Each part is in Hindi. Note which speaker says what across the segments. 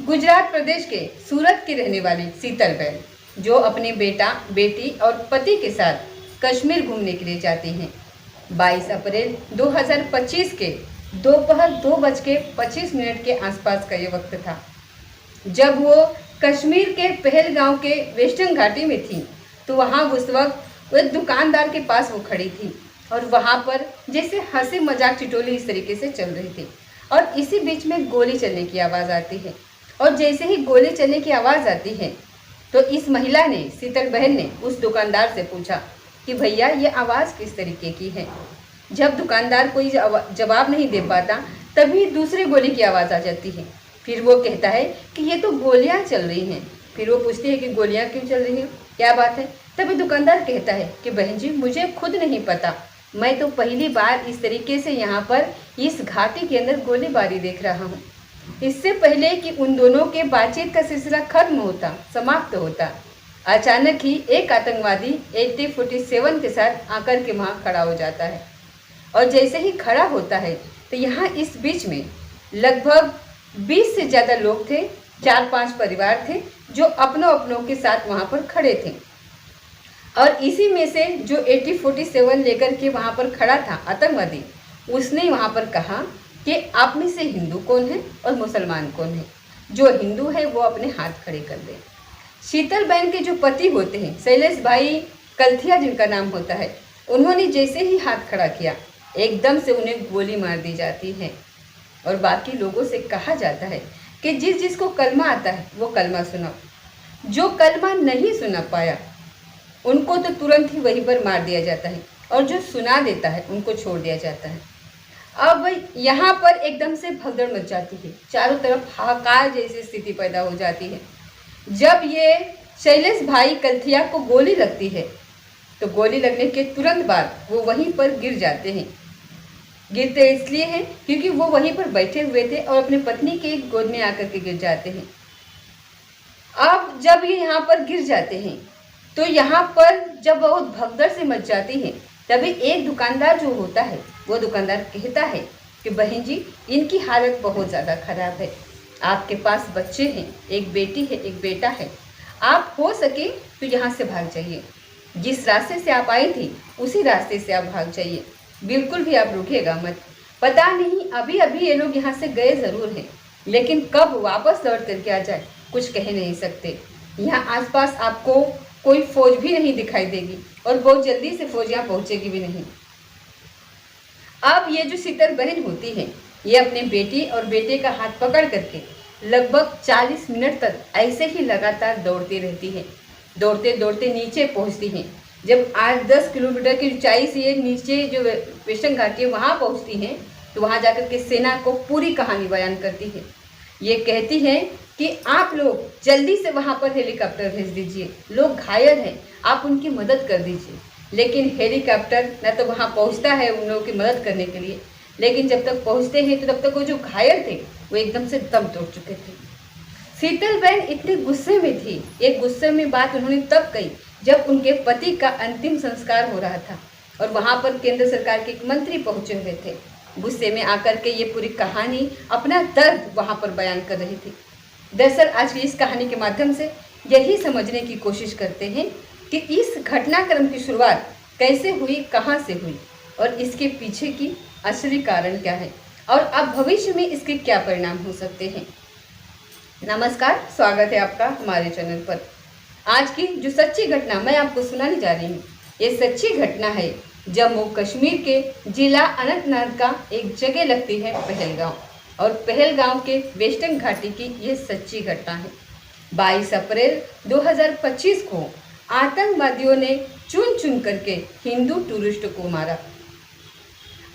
Speaker 1: गुजरात प्रदेश के सूरत की रहने वाली शीतलबेन, जो अपने बेटा, बेटी और पति के साथ कश्मीर घूमने के लिए जाती हैं। 22 अप्रैल 2025 के दोपहर 2:25 के आसपास का ये वक्त था, जब वो कश्मीर के पहलगांव के वेस्टर्न घाटी में थी। तो वहाँ उस वक्त वो एक दुकानदार के पास वो खड़ी थी और वहाँ पर जैसे हंसी मजाक ठिठोली इस तरीके से चल रही थी। और इसी बीच में गोली चलने की आवाज़ आती है। और जैसे ही गोली चलने की आवाज़ आती है तो इस महिला ने, शीतल बहन ने, उस दुकानदार से पूछा कि भैया ये आवाज़ किस तरीके की है। जब दुकानदार कोई जवाब नहीं दे पाता तभी दूसरी गोली की आवाज़ आ जाती है। फिर वो कहता है कि ये तो गोलियां चल रही हैं। फिर वो पूछती है कि गोलियां क्यों चल रही हैं, क्या बात है। तभी दुकानदार कहता है कि बहन जी, मुझे खुद नहीं पता, मैं तो पहली बार इस तरीके से यहाँ पर इस घाटी के अंदर गोलीबारी देख रहा हूँ। इससे पहले कि उन दोनों के बातचीत का सिलसिला खत्म होता, समाप्त होता, अचानक ही एक आतंकवादी AK-47 के साथ आकर के वहाँ खड़ा हो जाता है। और जैसे ही खड़ा होता है तो यहाँ इस बीच में लगभग 20 से ज़्यादा लोग थे, 4-5 परिवार थे जो अपनों के साथ वहाँ पर खड़े थे। और इसी में से जो AK-47 लेकर के वहाँ पर खड़ा था आतंकवादी, उसने वहाँ पर कहा कि आप में से हिंदू कौन है और मुसलमान कौन है। जो हिंदू है वो अपने हाथ खड़े कर दे। शीतल बहन के जो पति होते हैं, शैलेश भाई कलथिया जिनका नाम होता है, उन्होंने जैसे ही हाथ खड़ा किया एकदम से उन्हें गोली मार दी जाती है। और बाकी लोगों से कहा जाता है कि जिसको कलमा आता है वो कलमा सुनाओ। जो कलमा नहीं सुना पाया उनको तो तुरंत ही वहीं पर मार दिया जाता है, और जो सुना देता है उनको छोड़ दिया जाता है। अब यहाँ पर एकदम से भगदड़ मच जाती है, चारों तरफ हाहाकार जैसी स्थिति पैदा हो जाती है। जब ये शैलेश भाई कलथिया को गोली लगती है तो गोली लगने के तुरंत बाद वो वहीं पर गिर जाते हैं। गिरते इसलिए हैं क्योंकि वो वहीं पर बैठे हुए थे और अपने पत्नी के गोद में आकर के गिर जाते हैं। अब जब ये यहाँ पर गिर जाते हैं तो यहाँ पर जब बहुत भगदड़ से मच जाती है, तभी एक दुकानदार जो होता है वो दुकानदार कहता है कि बहन जी, इनकी हालत बहुत ज़्यादा खराब है, आपके पास बच्चे हैं, एक बेटी है, एक बेटा है, आप हो सके तो यहाँ से भाग जाइए। जिस रास्ते से आप आई थी उसी रास्ते से आप भाग जाइए, बिल्कुल भी आप रुकिएगा मत। पता नहीं अभी अभी ये लोग यहाँ से गए ज़रूर हैं, लेकिन कब वापस लौट करके आ जाए कुछ कह नहीं सकते। यहाँ आसपास आपको कोई फौज भी नहीं दिखाई देगी और बहुत जल्दी से फौज यहाँ पहुँचेगी भी नहीं। अब ये जो शीतल बहन होती है, ये अपने बेटी और बेटे का हाथ पकड़ करके लगभग 40 मिनट तक ऐसे ही लगातार दौड़ती रहती है। दौड़ते दौड़ते नीचे पहुँचती हैं। जब 8-10 किलोमीटर की ऊंचाई से ये नीचे जो वेस्टर्न घाटी है वहाँ पहुँचती हैं, तो वहाँ जाकर के सेना को पूरी कहानी बयान करती है। ये कहती है कि आप लोग जल्दी से वहाँ पर हेलीकॉप्टर भेज दीजिए, लोग घायल हैं, आप उनकी मदद कर दीजिए। लेकिन हेलीकॉप्टर न तो वहाँ पहुँचता है उन लोगों की मदद करने के लिए, लेकिन जब तक पहुँचते हैं तो तब तक वो जो घायल थे वो एकदम से दम तोड़ चुके थे। शीतल बहन इतने गुस्से में थी, एक गुस्से में बात उन्होंने तब कही जब उनके पति का अंतिम संस्कार हो रहा था और वहाँ पर केंद्र सरकार के एक मंत्री पहुँचे हुए थे। गुस्से में आकर के ये पूरी कहानी, अपना दर्द वहाँ पर बयान कर रही थी। दरअसल आज की इस कहानी के माध्यम से यही समझने की कोशिश करते हैं कि इस घटनाक्रम की शुरुआत कैसे हुई, कहाँ से हुई और इसके पीछे की असली कारण क्या है और अब भविष्य में इसके क्या परिणाम हो सकते हैं। नमस्कार, स्वागत है आपका हमारे चैनल पर। आज की जो सच्ची घटना मैं आपको सुनाने जा रही हूँ, ये सच्ची घटना है जम्मू कश्मीर के जिला अनंतनाग का एक जगह लगती है पहलगांव, और पहलगांव के वेस्टर्न घाटी की ये सच्ची घटना है। 22 अप्रैल 2025 को आतंकवादियों ने चुन चुन करके हिंदू टूरिस्ट को मारा,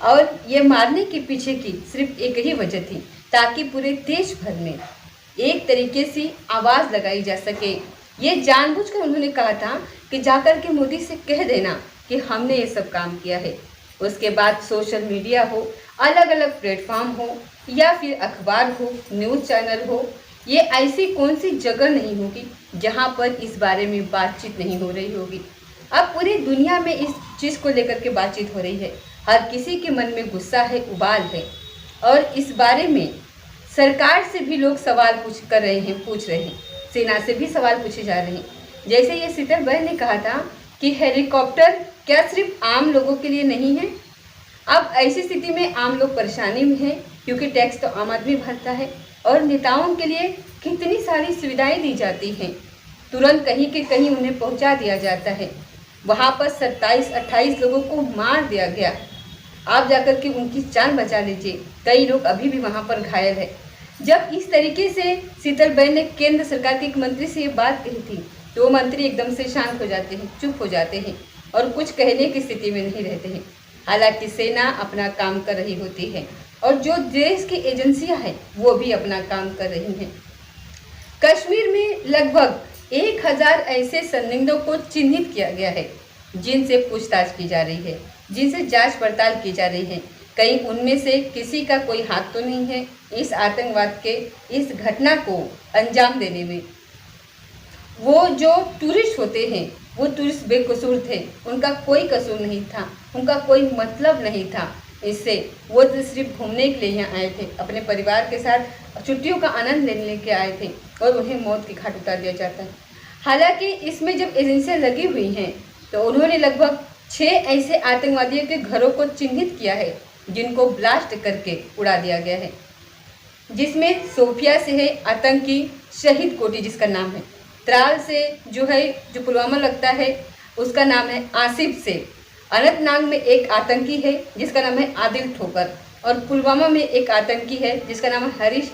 Speaker 1: और ये मारने के पीछे की सिर्फ एक ही वजह थी, ताकि पूरे देश भर में एक तरीके से आवाज़ लगाई जा सके। ये जानबूझकर उन्होंने कहा था कि जाकर के मोदी से कह देना कि हमने ये सब काम किया है। उसके बाद सोशल मीडिया हो, अलग अलग प्लेटफॉर्म हो या फिर अखबार हो, न्यूज़ चैनल हो, ये ऐसी कौन सी जगह नहीं होगी जहाँ पर इस बारे में बातचीत नहीं हो रही होगी। अब पूरी दुनिया में इस चीज़ को लेकर के बातचीत हो रही है, हर किसी के मन में गुस्सा है, उबाल है, और इस बारे में सरकार से भी लोग सवाल पूछ रहे हैं, सेना से भी सवाल पूछे जा रहे हैं। जैसे ये शीतल बहन ने कहा था कि हेलीकॉप्टर क्या सिर्फ आम लोगों के लिए नहीं है। अब ऐसी स्थिति में आम लोग परेशानी में हैं, क्योंकि टैक्स तो आम आदमी भरता है और नेताओं के लिए कितनी सारी सुविधाएं दी जाती हैं, तुरंत कहीं के कहीं उन्हें पहुंचा दिया जाता है। वहां पर 27-28 लोगों को मार दिया गया। आप जाकर के उनकी जान बचा लीजिए, कई लोग अभी भी वहां पर घायल है। जब इस तरीके से शीतल बहन ने केंद्र सरकार के एक मंत्री से ये बात कही थी, तो वो मंत्री एकदम से शांत हो जाते हैं, चुप हो जाते हैं और कुछ कहने की स्थिति में नहीं रहते हैं। हालांकि सेना अपना काम कर रही होती है और जो देश की एजेंसियां हैं वो भी अपना काम कर रही हैं। कश्मीर में लगभग 1000 ऐसे संदिग्धों को चिन्हित किया गया है, जिनसे पूछताछ की जा रही है, जिनसे जांच पड़ताल की जा रही है। कहीं उनमें से किसी का कोई हाथ तो नहीं है इस आतंकवाद के इस घटना को अंजाम देने में। वो जो टूरिस्ट होते हैं वो टूरिस्ट बेकसूर थे, उनका कोई कसूर नहीं था, उनका कोई मतलब नहीं था इससे। वो तो सिर्फ घूमने के लिए यहाँ आए थे, अपने परिवार के साथ छुट्टियों का आनंद लेने के आए थे और उन्हें मौत की घाट उतार दिया जाता है। हालांकि इसमें जब एजेंसियाँ लगी हुई हैं तो उन्होंने लगभग 6 ऐसे आतंकवादियों के घरों को चिन्हित किया है, जिनको ब्लास्ट करके उड़ा दिया गया है। जिसमें सोफिया से है आतंकी शहीद कोटी, जिसका नाम है। त्राल से जो पुलवामा लगता है उसका नाम है आसिफ से। अनंतनाग में एक आतंकी है जिसका नाम है आदिल ठोकर, और पुलवामा में एक आतंकी है जिसका नाम है हरीश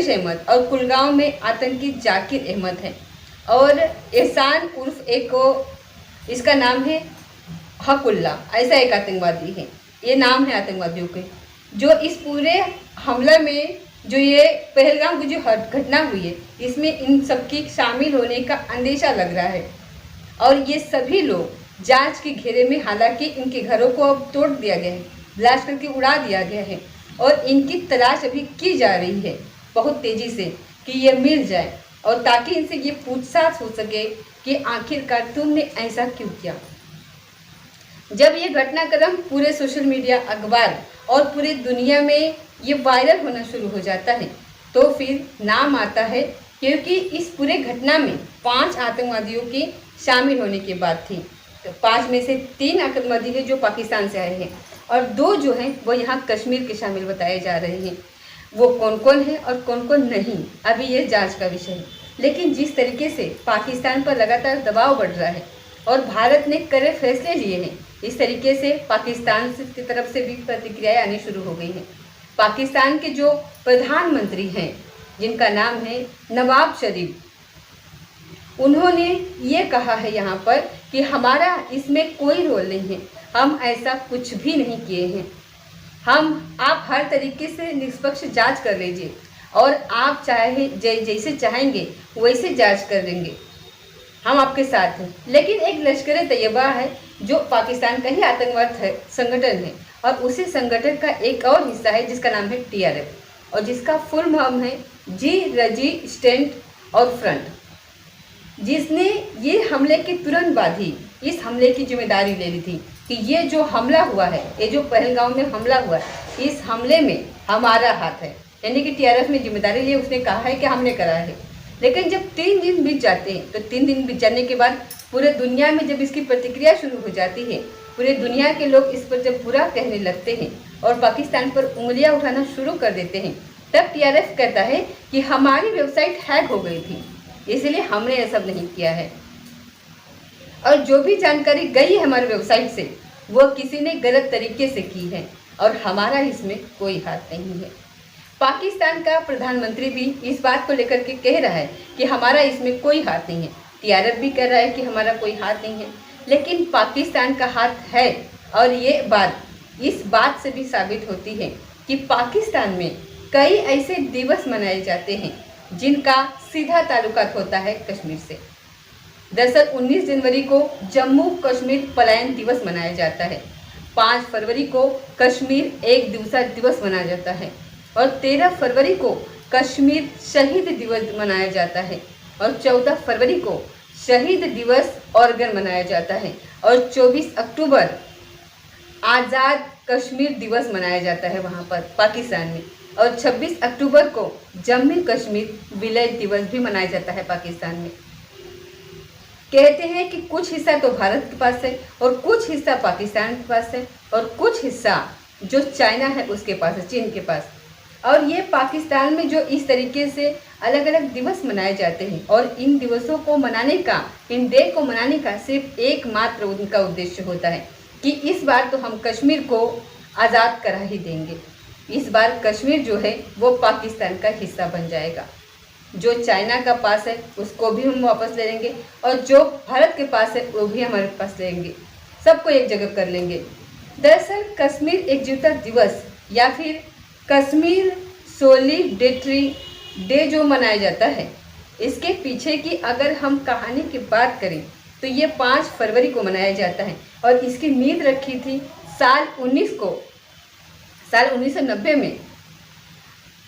Speaker 1: अहमद और कुलगांव में आतंकी जाकिर अहमद है, और एहसान उर्फ एक को इसका नाम है हकुल्ला, ऐसा एक आतंकवादी है। ये नाम है आतंकवादियों के, जो इस पूरे हमला में जो ये पहलगाम की जो घटना हुई है इसमें इन सबकी शामिल होने का अंदेशा लग रहा है। और ये सभी लोग जांच के घेरे में, हालांकि इनके घरों को अब तोड़ दिया गया है, ब्लास्ट करके उड़ा दिया गया है और इनकी तलाश अभी की जा रही है बहुत तेज़ी से कि ये मिल जाए, और ताकि इनसे ये पूछताछ हो सके कि आखिरकार तुमने ऐसा क्यों किया। जब ये घटनाक्रम पूरे सोशल मीडिया, अखबार और पूरी दुनिया में ये वायरल होना शुरू हो जाता है तो फिर नाम आता है, क्योंकि इस पूरे घटना में 5 आतंकवादियों के शामिल होने की बात थी। तो 5 में से 3 आतंकवादी हैं जो पाकिस्तान से आए हैं और 2 जो हैं वो यहाँ कश्मीर के शामिल बताए जा रहे हैं। वो कौन कौन है और कौन कौन नहीं, अभी ये जांच का विषय है। लेकिन जिस तरीके से पाकिस्तान पर लगातार दबाव बढ़ रहा है और भारत ने कड़े फैसले लिए हैं, इस तरीके से पाकिस्तान की तरफ से भी प्रतिक्रियाएं आनी शुरू हो गई हैं। पाकिस्तान के जो प्रधानमंत्री हैं, जिनका नाम है नवाब शरीफ, उन्होंने ये कहा है यहाँ पर कि हमारा इसमें कोई रोल नहीं है, हम ऐसा कुछ भी नहीं किए हैं। आप हर तरीके से निष्पक्ष जांच कर लीजिए और आप जैसे चाहेंगे वैसे जांच कर देंगे, हम आपके साथ हैं। लेकिन एक लश्कर तैयबा है जो पाकिस्तान का ही आतंकवाद संगठन है, और उसी संगठन का एक और हिस्सा है जिसका नाम है TRF, और जिसका फुल नाम है जी रेजिस्टेंट और फ्रंट, जिसने ये हमले के तुरंत बाद ही इस हमले की जिम्मेदारी ले ली थी कि ये जो हमला हुआ है, ये जो पहलगाम में हमला हुआ है, इस हमले में हमारा हाथ है। यानी कि TRF ने जिम्मेदारी ली, उसने कहा है कि हमने करा है। लेकिन जब 3 दिन बीत जाते हैं तो 3 दिन बीत जाने के बाद पूरे दुनिया में जब इसकी प्रतिक्रिया शुरू हो जाती है, पूरे दुनिया के लोग इस पर जब बुरा कहने लगते हैं और पाकिस्तान पर उंगलियां उठाना शुरू कर देते हैं, तब TRF कहता है कि हमारी वेबसाइट हैक हो गई थी, इसलिए हमने ये सब नहीं किया है, और जो भी जानकारी गई है हमारी वेबसाइट से वो किसी ने गलत तरीके से की है और हमारा इसमें कोई हाथ नहीं है। पाकिस्तान का प्रधानमंत्री भी इस बात को लेकर के कह रहा है कि हमारा इसमें कोई हाथ नहीं है। TRF भी कह रहा है कि हमारा कोई हाथ नहीं है, लेकिन पाकिस्तान का हाथ है। और ये बात इस बात से भी साबित होती है कि पाकिस्तान में कई ऐसे दिवस मनाए जाते हैं जिनका सीधा ताल्लुकात होता है कश्मीर से। दरअसल 19 जनवरी को जम्मू कश्मीर पलायन दिवस मनाया जाता है, 5 फरवरी को कश्मीर एक दिवसा दिवस मनाया जाता है, और 13 फरवरी को कश्मीर शहीद दिवस मनाया जाता है, और 14 फरवरी को शहीद दिवस ऑर्गन मनाया जाता है, और 24 अक्टूबर आज़ाद कश्मीर दिवस मनाया जाता है वहाँ पर पाकिस्तान में, और 26 अक्टूबर को जम्मू कश्मीर विलय दिवस भी मनाया जाता है पाकिस्तान में। कहते हैं कि कुछ हिस्सा तो भारत के पास है और कुछ हिस्सा पाकिस्तान के पास है और कुछ हिस्सा जो चाइना है उसके पास है, चीन के पास। और ये पाकिस्तान में जो इस तरीके से अलग अलग दिवस मनाए जाते हैं, और इन दिवसों को मनाने का, इन डे को मनाने का सिर्फ एकमात्र उनका उद्देश्य होता है कि इस बार तो हम कश्मीर को आज़ाद करा ही देंगे। इस बार कश्मीर जो है वो पाकिस्तान का हिस्सा बन जाएगा। जो चाइना का पास है उसको भी हम वापस ले लेंगे, और जो भारत के पास है वो भी हमारे पास लेंगे, सबको एक जगह कर लेंगे। दरअसल कश्मीर एकजुटता दिवस या फिर कश्मीर सोलिडेरिटी डे जो मनाया जाता है, इसके पीछे की अगर हम कहानी की बात करें तो ये 5 फरवरी को मनाया जाता है, और इसकी नींव रखी थी साल 1990 में।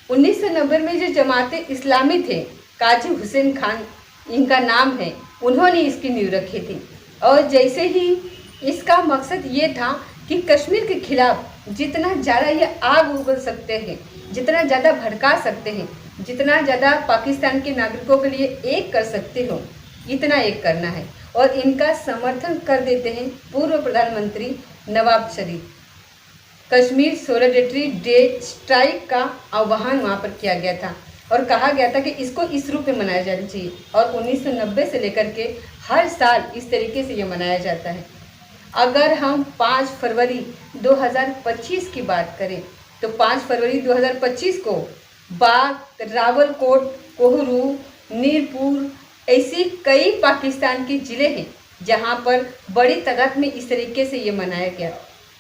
Speaker 1: 1990 में जो जमाते इस्लामी थे, काजी हुसैन खान इनका नाम है, उन्होंने इसकी नींव रखी थी। और जैसे ही इसका मकसद ये था कि कश्मीर के खिलाफ जितना ज़्यादा ये आग उगल सकते हैं, जितना ज़्यादा भड़का सकते हैं, जितना ज़्यादा पाकिस्तान के नागरिकों के लिए एक कर सकते हो, इतना एक करना है। और इनका समर्थन कर देते हैं पूर्व प्रधानमंत्री नवाब शरीफ। कश्मीर सोलिडेरिटी डे स्ट्राइक का आह्वान वहाँ पर किया गया था और कहा गया था कि इसको इस रूप में मनाया जाना चाहिए, और 1990 से लेकर के हर साल इस तरीके से ये मनाया जाता है। अगर हम 5 फरवरी 2025 की बात करें तो 5 फरवरी 2025 को बाग, रावलकोट, कोहरू, मीरपुर ऐसी कई पाकिस्तान के ज़िले हैं जहां पर बड़ी तादाद में इस तरीके से ये मनाया गया।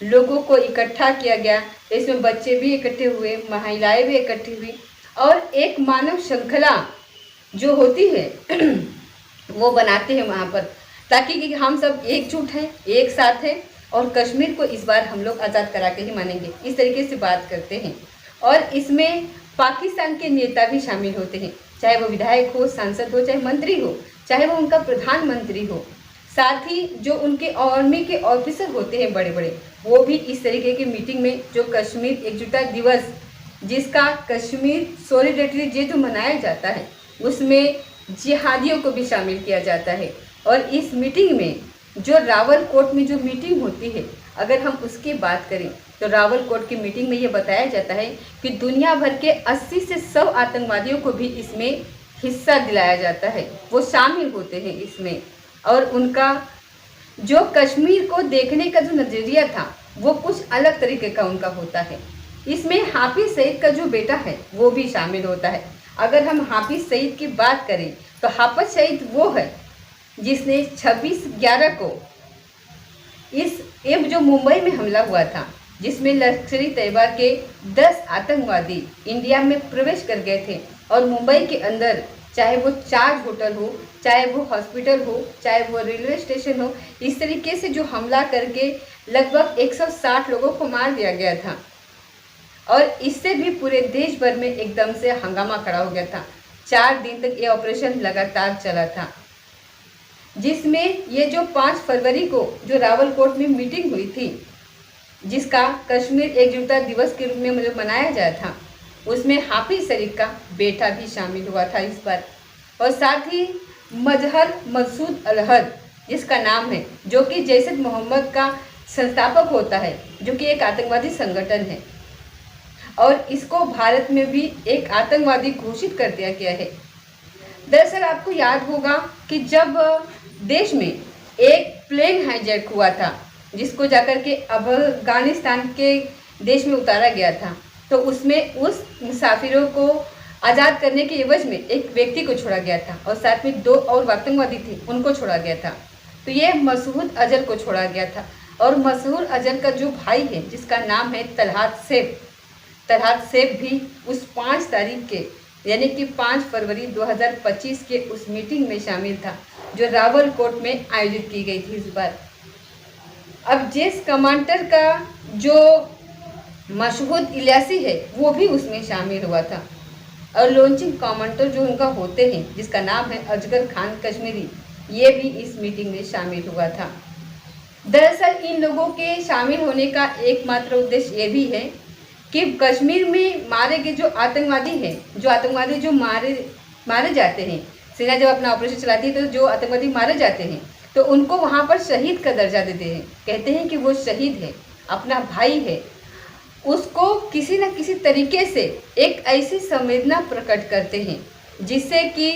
Speaker 1: लोगों को इकट्ठा किया गया, इसमें बच्चे भी इकट्ठे हुए, महिलाएं भी इकट्ठी हुई, और एक मानव श्रृंखला जो होती है वो बनाते हैं वहाँ पर, ताकि कि हम सब एकजुट हैं, एक साथ हैं, और कश्मीर को इस बार हम लोग आज़ाद करा के ही मानेंगे, इस तरीके से बात करते हैं। और इसमें पाकिस्तान के नेता भी शामिल होते हैं, चाहे वो विधायक हो, सांसद हो, चाहे मंत्री हो, चाहे वो उनका प्रधानमंत्री हो। साथ ही जो उनके आर्मी के ऑफिसर होते हैं बड़े बड़े, वो भी इस तरीके की मीटिंग में, जो कश्मीर एकजुटता दिवस जिसका कश्मीर सोलिडेरिटी डे जो मनाया जाता है, उसमें जिहादियों को भी शामिल किया जाता है। और इस मीटिंग में जो रावलकोट में जो मीटिंग होती है, अगर हम उसकी बात करें तो रावलकोट की मीटिंग में ये बताया जाता है कि दुनिया भर के 80 से 100 आतंकवादियों को भी इसमें हिस्सा दिलाया जाता है, वो शामिल होते हैं इसमें। और उनका जो कश्मीर को देखने का जो नज़रिया था वो कुछ अलग तरीके का उनका होता है। इसमें हाफिज सईद का जो बेटा है वो भी शामिल होता है। अगर हम हाफिज सईद की बात करें तो हाफिज सईद वो है जिसने 26/11 को ये जो मुंबई में हमला हुआ था, जिसमें लश्कर-ए-तैयबा के 10 आतंकवादी इंडिया में प्रवेश कर गए थे, और मुंबई के अंदर चाहे वो 4 होटल हो, चाहे वो हॉस्पिटल हो, चाहे वो रेलवे स्टेशन हो, इस तरीके से जो हमला करके लगभग 160 लोगों को मार दिया गया था। और इससे भी पूरे देश भर में एकदम से हंगामा खड़ा हो गया था। 4 दिन तक ये ऑपरेशन लगातार चला था, जिसमें ये जो 5 फरवरी को जो रावलकोट में मीटिंग हुई थी, जिसका कश्मीर एकजुटता दिवस के रूप में जो मनाया जाता था, उसमें हाफिज सईद का बेटा भी शामिल हुआ था इस बार। और साथ ही मजहर मसूद अजहर जिसका नाम है, जो कि जैश मोहम्मद का संस्थापक होता है, जो कि एक आतंकवादी संगठन है, और इसको भारत में भी एक आतंकवादी घोषित कर दिया गया है। दरअसल आपको याद होगा कि जब देश में एक प्लेन हाईजैक हुआ था, जिसको जाकर के अफगानिस्तान के देश में उतारा गया था, तो उसमें उस मुसाफिरों को आज़ाद करने के एवज में एक व्यक्ति को छोड़ा गया था, और साथ में 2 और आतंकवादी थे, उनको छोड़ा गया था। तो ये मसूद अजहर को छोड़ा गया था। और मसूद अजहर का जो भाई है, जिसका नाम है तलहात सैफ भी उस 5 तारीख के, यानी कि 5 फरवरी 2025 के उस मीटिंग में शामिल था, जो रावलकोट में आयोजित की गई थी इस बार। अब जेस कमांडर का जो मशहूद इलियासी है वो भी उसमें शामिल हुआ था, और लॉन्चिंग कमांडर जो उनका होते हैं, जिसका नाम है असगर खान कश्मीरी, ये भी इस मीटिंग में शामिल हुआ था। दरअसल इन लोगों के शामिल होने का एकमात्र उद्देश्य ये भी है कि कश्मीर में मारे गए जो आतंकवादी हैं, जो आतंकवादी जो मारे जाते हैं, सेना जब अपना ऑपरेशन चलाती है तो जो आतंकवादी मारे जाते हैं तो उनको वहाँ पर शहीद का दर्जा देते हैं। कहते हैं कि वो शहीद है, अपना भाई है, उसको किसी न किसी तरीके से एक ऐसी संवेदना प्रकट करते हैं जिससे कि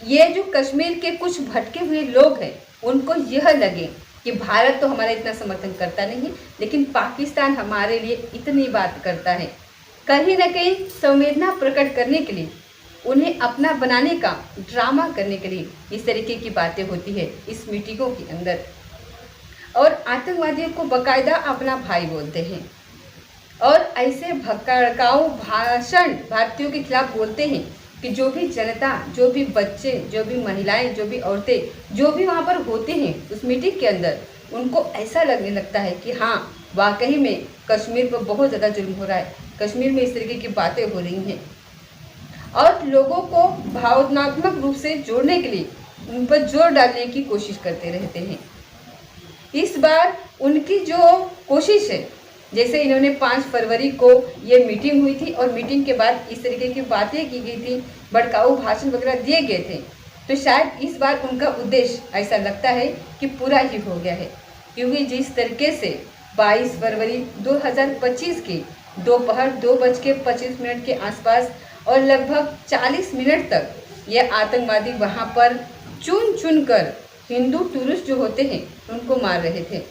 Speaker 1: ये जो कश्मीर के कुछ भटके हुए लोग हैं उनको यह लगे कि भारत तो हमारा इतना समर्थन करता नहीं, लेकिन पाकिस्तान हमारे लिए इतनी बात करता है। कहीं ना कहीं संवेदना प्रकट करने के लिए, उन्हें अपना बनाने का ड्रामा करने के लिए इस तरीके की बातें होती है इस मीटिंगों के अंदर। और आतंकवादियों को बाकायदा अपना भाई बोलते हैं और ऐसे भड़काऊ भाषण भारतीयों के खिलाफ बोलते हैं कि जो भी जनता, जो भी बच्चे, जो भी महिलाएं, जो भी औरतें, जो भी वहाँ पर होते हैं उस मीटिंग के अंदर, उनको ऐसा लगने लगता है कि हाँ वाकई में कश्मीर पर बहुत ज़्यादा जुल्म हो रहा है, कश्मीर में इस तरीके की बातें हो रही हैं। और लोगों को भावनात्मक रूप से जोड़ने के लिए उन पर जोर डालने की कोशिश करते रहते हैं। इस बार उनकी जो कोशिश है, जैसे इन्होंने 5 फरवरी को ये मीटिंग हुई थी और मीटिंग के बाद इस तरीके की बातें की गई थी, भड़काऊ भाषण वगैरह दिए गए थे, तो शायद इस बार उनका उद्देश्य ऐसा लगता है कि पूरा ही हो गया है। क्योंकि जिस तरीके से 22 फरवरी 2025 के दोपहर 2:25 के आसपास और लगभग 40 मिनट तक ये आतंकवादी वहाँ पर चुन चुन कर हिंदू टूरिस्ट जो होते हैं उनको मार रहे थे।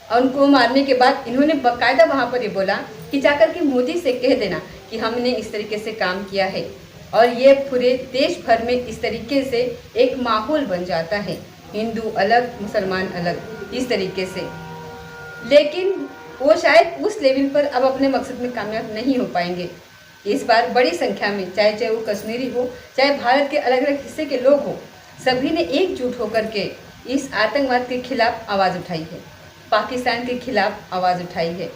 Speaker 1: और उनको मारने के बाद इन्होंने बाकायदा वहाँ पर ये बोला कि जाकर के मोदी से कह देना कि हमने इस तरीके से काम किया है। और ये पूरे देश भर में इस तरीके से एक माहौल बन जाता है, हिंदू अलग मुसलमान अलग इस तरीके से। लेकिन वो शायद उस लेवल पर अब अपने मकसद में कामयाब नहीं हो पाएंगे। इस बार बड़ी संख्या में चाहे वो कश्मीरी हो, चाहे भारत के अलग अलग हिस्से के लोग हो, सभी ने एकजुट होकर के इस आतंकवाद के खिलाफ आवाज़ उठाई है, पाकिस्तान के खिलाफ आवाज़ उठाई है।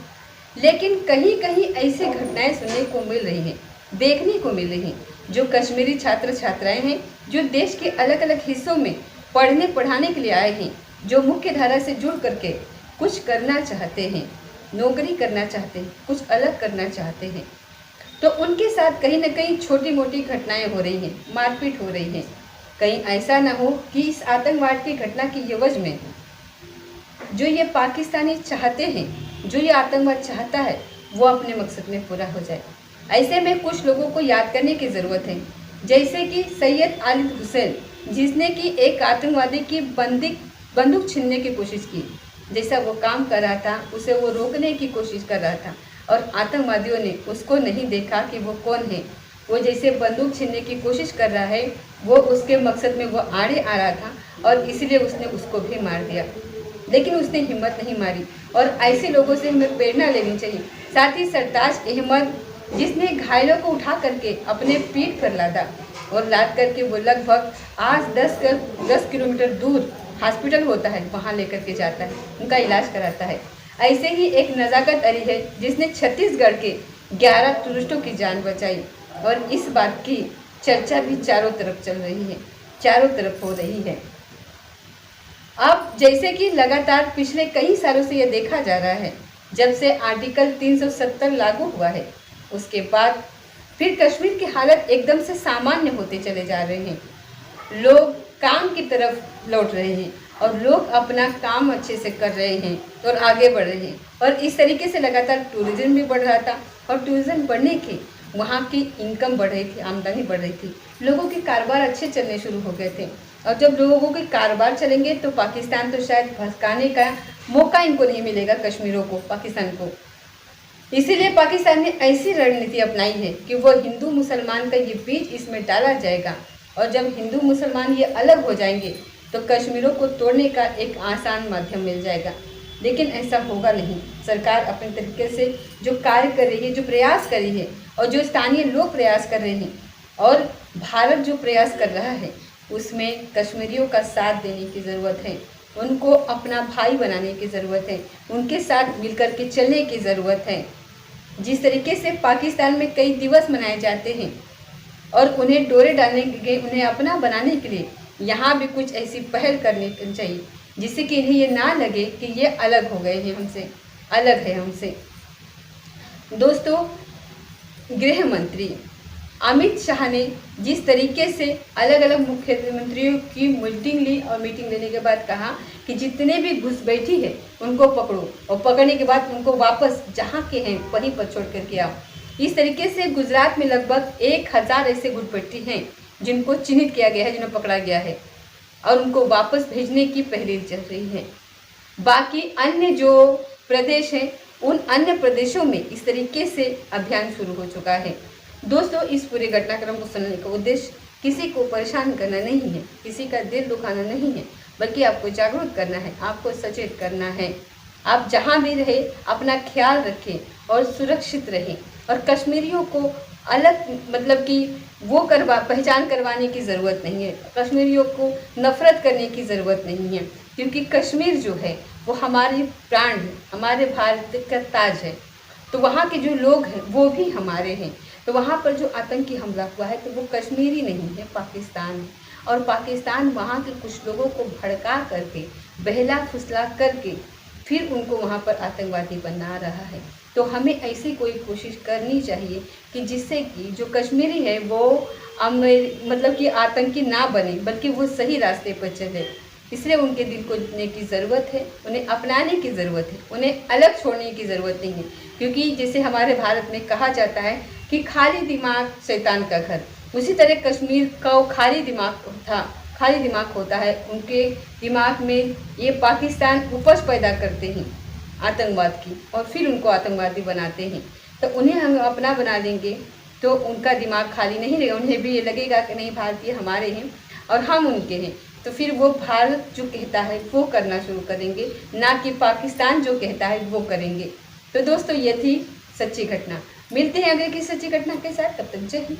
Speaker 1: लेकिन कहीं कहीं ऐसी घटनाएं सुनने को मिल रही हैं, देखने को मिल रही हैं, जो कश्मीरी छात्र छात्राएं हैं जो देश के अलग अलग हिस्सों में पढ़ने पढ़ाने के लिए आए हैं, जो मुख्य धारा से जुड़ करके कुछ करना चाहते हैं, नौकरी करना चाहते हैं, कुछ अलग करना चाहते हैं, तो उनके साथ कहीं ना कहीं छोटी मोटी घटनाएं हो रही हैं, मारपीट हो रही हैं। कहीं ऐसा ना हो कि इस आतंकवाद की घटना की एवज में जो ये पाकिस्तानी चाहते हैं, जो ये आतंकवाद चाहता है, वो अपने मकसद में पूरा हो जाए। ऐसे में कुछ लोगों को याद करने की ज़रूरत है, जैसे कि सैयद आलिद हुसैन, जिसने कि एक आतंकवादी की बंदूक छीनने की कोशिश की। जैसा वो काम कर रहा था उसे वो रोकने की कोशिश कर रहा था और आतंकवादियों ने उसको नहीं देखा कि वो कौन है। वो जैसे बंदूक छीनने की कोशिश कर रहा है, वो उसके मकसद में वो आड़े आ रहा था और इसलिए उसने उसको भी मार दिया। लेकिन उसने हिम्मत नहीं मारी और ऐसे लोगों से हमें प्रेरणा लेनी चाहिए। साथ ही सरताज अहमद, जिसने घायलों को उठा करके अपने पीठ पर लादा और लाद करके वो लगभग 8-10 किलोमीटर दूर हॉस्पिटल होता है, वहाँ लेकर के जाता है, उनका इलाज कराता है। ऐसे ही एक नज़ाकत अली है, जिसने छत्तीसगढ़ के 11 टूरिस्टों की जान बचाई और इस बात की चर्चा भी चारों तरफ चल रही है, चारों तरफ हो रही है। अब जैसे कि लगातार पिछले कई सालों से ये देखा जा रहा है, जब से आर्टिकल 370 लागू हुआ है, उसके बाद फिर कश्मीर की हालत एकदम से सामान्य होते चले जा रहे हैं। लोग काम की तरफ लौट रहे हैं और लोग अपना काम अच्छे से कर रहे हैं और आगे बढ़ रहे हैं। और इस तरीके से लगातार टूरिज़्म भी बढ़ रहा था और टूरिज़्म बढ़ने की वहाँ की इनकम बढ़ रही थी, आमदनी बढ़ रही थी, लोगों के कारोबार अच्छे चलने शुरू हो गए थे। और जब लोगों के कारोबार चलेंगे तो पाकिस्तान तो शायद भड़काने का मौका इनको नहीं मिलेगा, कश्मीरों को, पाकिस्तान को। इसीलिए पाकिस्तान ने ऐसी रणनीति अपनाई है कि वो हिंदू मुसलमान का ये बीज इसमें डाला जाएगा और जब हिंदू मुसलमान ये अलग हो जाएंगे तो कश्मीरों को तोड़ने का एक आसान माध्यम मिल जाएगा। लेकिन ऐसा होगा नहीं। सरकार अपने तरीके से जो कार्य कर रही है, जो प्रयास कर रही है और जो स्थानीय लोग प्रयास कर रहे हैं और भारत जो प्रयास कर रहा है, उसमें कश्मीरियों का साथ देने की ज़रूरत है, उनको अपना भाई बनाने की ज़रूरत है, उनके साथ मिलकर के चलने की ज़रूरत है। जिस तरीके से पाकिस्तान में कई दिवस मनाए जाते हैं और उन्हें डोरे डालने के लिए, उन्हें अपना बनाने के लिए यहाँ भी कुछ ऐसी पहल करनी चाहिए। जिससे कि इन्हें ये ना लगे कि ये अलग हो गए हैं हमसे, अलग है हमसे। दोस्तों, गृह मंत्री अमित शाह ने जिस तरीके से अलग अलग मुख्यमंत्रियों की मीटिंग ली और मीटिंग लेने के बाद कहा कि जितने भी घुसपैठी है उनको पकड़ो और पकड़ने के बाद उनको वापस जहाँ के हैं वहीं पर छोड़ करके आओ। इस तरीके से गुजरात में लगभग 1000 ऐसे घुसपैठी हैं जिनको चिन्हित किया गया है, जिन्हें पकड़ा गया है और उनको वापस भेजने की पहल चल रही है। बाकी अन्य जो प्रदेश हैं उन अन्य प्रदेशों में इस तरीके से अभियान शुरू हो चुका है। दोस्तों, इस पूरे घटनाक्रम को सुनने का उद्देश्य किसी को परेशान करना नहीं है, किसी का दिल दुखाना नहीं है, बल्कि आपको जागरूक करना है, आपको सचेत करना है। आप जहाँ भी रहे अपना ख्याल रखें और सुरक्षित रहें। और कश्मीरियों को अलग मतलब कि वो पहचान करवाने की ज़रूरत नहीं है, कश्मीरियों को नफ़रत करने की ज़रूरत नहीं है, क्योंकि कश्मीर जो है वो हमारे प्राण है, हमारे भारत का ताज है। तो वहाँ के जो लोग हैं वो भी हमारे हैं। तो वहाँ पर जो आतंकी हमला हुआ है तो वो कश्मीरी नहीं है, पाकिस्तान है। और पाकिस्तान वहाँ के कुछ लोगों को भड़का करके, बहला फुसला करके फिर उनको वहाँ पर आतंकवादी बना रहा है। तो हमें ऐसी कोई कोशिश करनी चाहिए कि जिससे कि जो कश्मीरी है वो मतलब कि आतंकी ना बने, बल्कि वो सही रास्ते पर चले। इसलिए उनके दिल को जीतने की ज़रूरत है, उन्हें अपनाने की ज़रूरत है, उन्हें अलग छोड़ने की ज़रूरत नहीं है। क्योंकि जैसे हमारे भारत में कहा जाता है कि खाली दिमाग शैतान का घर, उसी तरह कश्मीर का खाली दिमाग था, खाली दिमाग होता है उनके दिमाग में। ये पाकिस्तान उपज पैदा करते हैं आतंकवाद की और फिर उनको आतंकवादी बनाते हैं। तो उन्हें हम अपना बना लेंगे तो उनका दिमाग खाली नहीं रहेगा, उन्हें भी ये लगेगा कि नहीं भारतीय हमारे हैं और हम उनके हैं। तो फिर वो भारत जो कहता है वो करना शुरू करेंगे, ना कि पाकिस्तान जो कहता है वो करेंगे। तो दोस्तों, ये थी सच्ची घटना। मिलते हैं अगले की सच्ची घटना के साथ, तब तक जय हिंद।